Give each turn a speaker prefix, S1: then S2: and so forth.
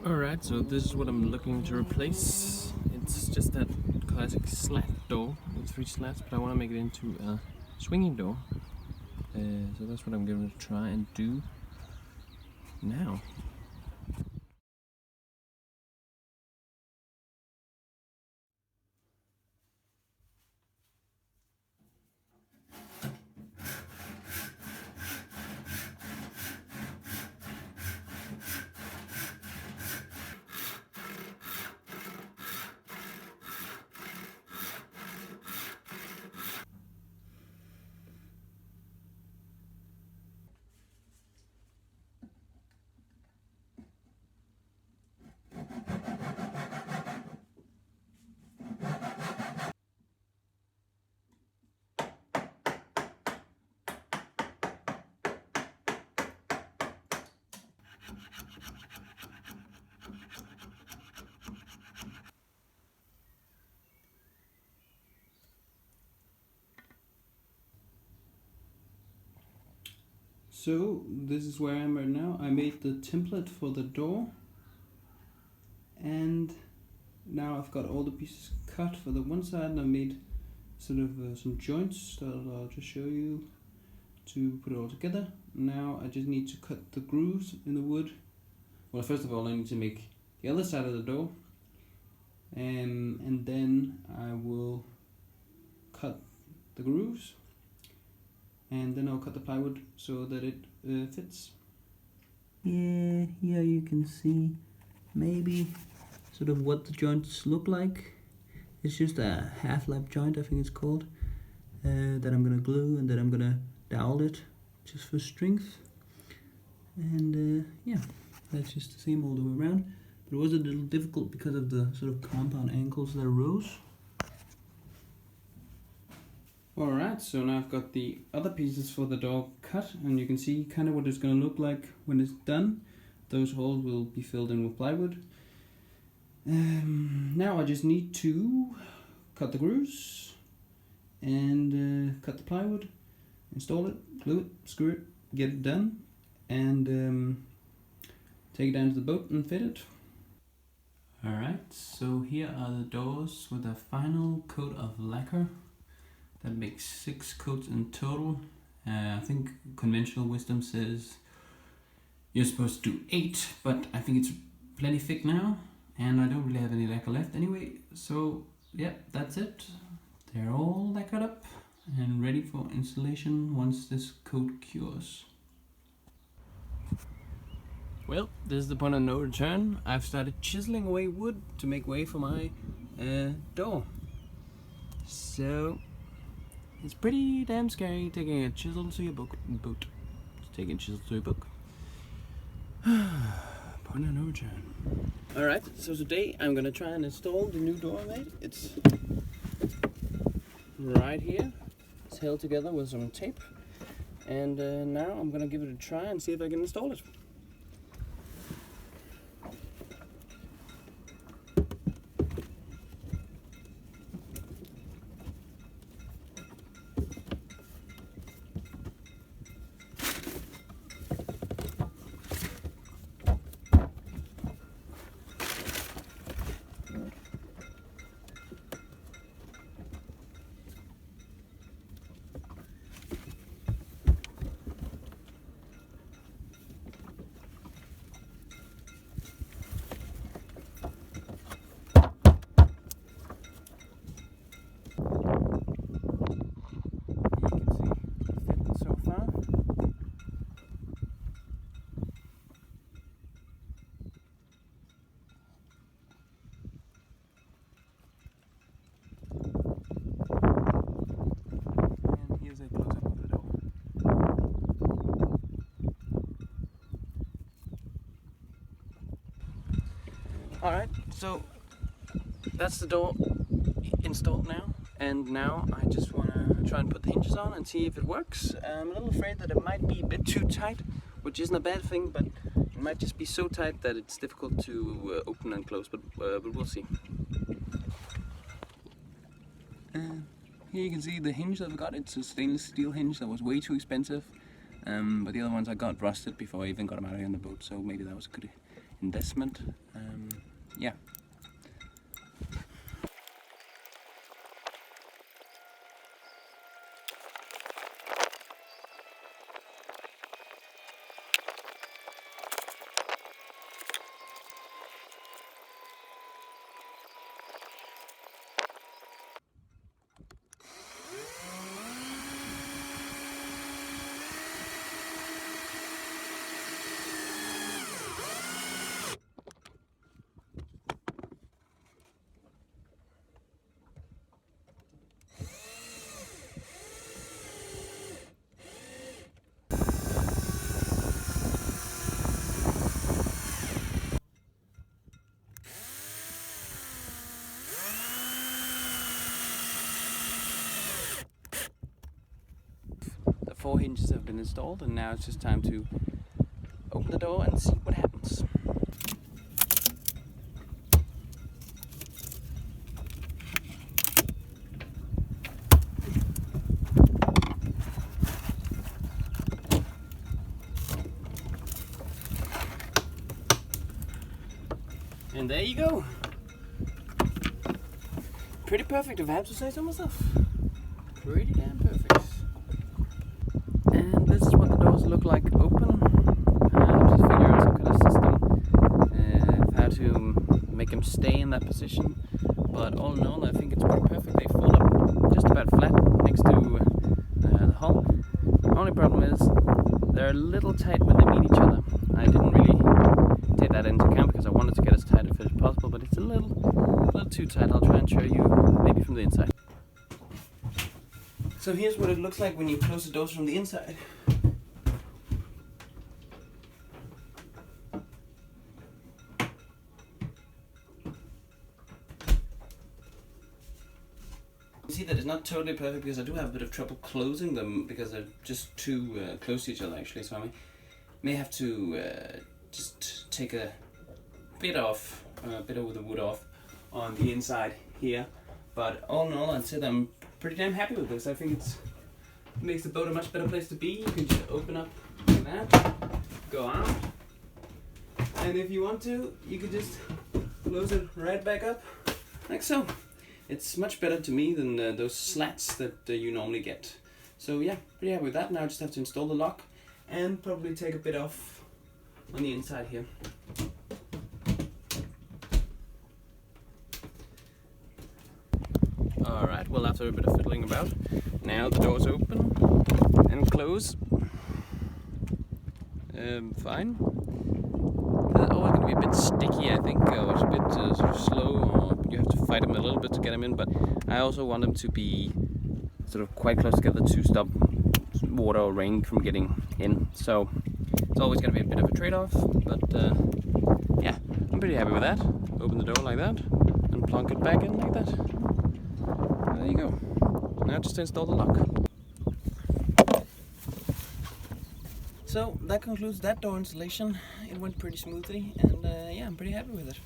S1: Alright, so this is what I'm looking to replace. It's just that classic slat door with 3 slats, but I want to make it into a swinging door. So that's what I'm going to try and do now. So this is where I am right now. I made the template for the door, and now I've got all the pieces cut for the one side, and I made sort of some joints that I'll just show you to put it all together. Now I just need to cut the grooves in the wood. Well, first of all I need to make the other side of the door, and then I will cut the grooves, and then I'll cut the plywood so that it fits. Yeah, here you can see maybe sort of what the joints look like. It's just a half-lap joint, I think it's called, that I'm gonna glue, and then I'm gonna dowel it just for strength. And yeah, that's just the same all the way around. But it was a little difficult because of the sort of compound angles that arose. Alright, so now I've got the other pieces for the door cut, and you can see kind of what it's going to look like when it's done. Those holes will be filled in with plywood. Now I just need to cut the grooves and cut the plywood, install it, glue it, screw it, get it done, and take it down to the boat and fit it. Alright, so here are the doors with a final coat of lacquer. That makes 6 coats in total. I think conventional wisdom says you're supposed to do 8, but I think it's plenty thick now, and I don't really have any lacquer left anyway. So yeah, that's it. They're all lacquered up and ready for installation once this coat cures. Well, this is the point of no return. I've started chiseling away wood to make way for my door. So it's pretty damn scary taking a chisel to your boat. Taking a chisel to your book. Point of no return. Alright, so today I'm gonna try and install the new Doormate. It's right here. It's held together with some tape. And now I'm gonna give it a try and see if I can install it. Alright, so that's the door installed now, and now I just want to try and put the hinges on and see if it works. I'm a little afraid that it might be a bit too tight, which isn't a bad thing, but it might just be so tight that it's difficult to open and close, but we'll see. Here you can see the hinge that I've got. It's a stainless steel hinge that was way too expensive, but the other ones I got rusted before I even got them out here on the boat, so maybe that was a good investment. Yeah. The 4 hinges have been installed, and now it's just time to open the door and see what happens. And there you go. Pretty perfect, if I have to say so myself. Pretty damn perfect. And this is what the doors look like open. Just figure out some kind of system, how to make them stay in that position. But all in all, I think it's pretty perfect. They fold up just about flat next to the hull. Only problem is they're a little tight when they meet each other. I didn't really take that into account because I wanted to get as tight a fit as possible, but it's a little too tight. I'll try and show you maybe from the inside. So here's what it looks like when you close the doors from the inside. You see that it's not totally perfect because I do have a bit of trouble closing them because they're just too close to each other actually, so I may have to just take a bit off, a bit of the wood off on the inside here. But all in all, I'd say that I'm pretty damn happy with this. I think it makes the boat a much better place to be. You can just open up like that, go out, and if you want to, you could just close it right back up, like so. It's much better to me than those slats that you normally get. So yeah, pretty happy with that. Now I just have to install the lock and probably take a bit off on the inside here. Alright, well, after a bit of fiddling about, now the doors open and close. Fine. They're always going to be a bit sticky, I think, or it's a bit sort of slow, or you have to fight them a little bit to get them in, but I also want them to be sort of quite close together to stop water or rain from getting in. So it's always going to be a bit of a trade-off, but yeah, I'm pretty happy with that. Open the door like that and plonk it back in like that. There you go. Now just install the lock. So that concludes that door installation. It went pretty smoothly, and yeah, I'm pretty happy with it.